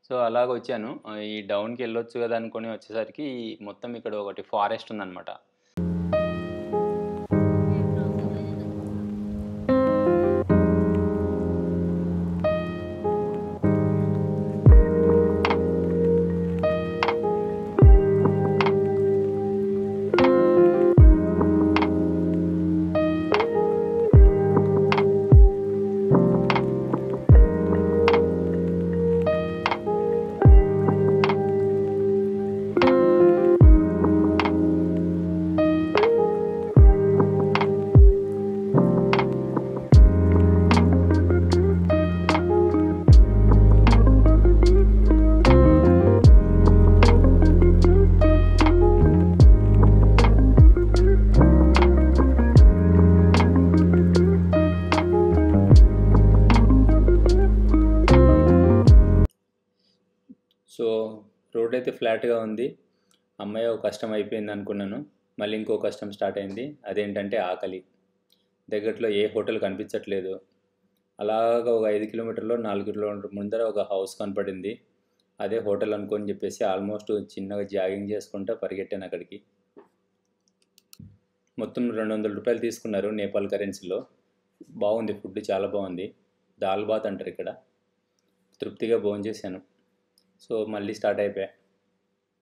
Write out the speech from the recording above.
So, అలాగొచ్చాను. ఈ డౌన్‌కెళ్ళొచ్చు గదా! అనుకోని వచ్చేసరికి మొత్తం ఇక్కడ ఒకటి ఫారెస్ట్ ఉందనమాట. సో, రోడయితే ఫ్లాట్‌గా ఉంది. హమ్మయ్య! ఒక కష్టం అయిపోయింది అనుకున్నాను. మళ్ళీ ఇంకో కష్టం స్టార్ట్ అయింది. అదేంటంటే ఆకలి. దగ్గరలో ఏ హోటల్ కనిపించట్లేదు. అలాగా ఒక 5 కిలోమీటర్లో 4 కిలోమీటర్ల ముందర ఒక హౌస్ కనపడింది. అదే హోటల్ అనుకోని చెప్పేసి ఆల్మోస్ట్ చిన్నగా జాగింగ్ చేసుకుంటా పరిగెట్టాను అక్కడికి. మొత్తం ₹200 తీసుకున్నారు నేపాల్ కరెన్సీలో. బాగుంది, ఫుడ్ చాలా బాగుంది. దాల్ బాత్ అంటారు ఇక్కడ. తృప్తిగా భోంచేశాను. సో, మళ్ళీ స్టార్ట్ అయిపోయా.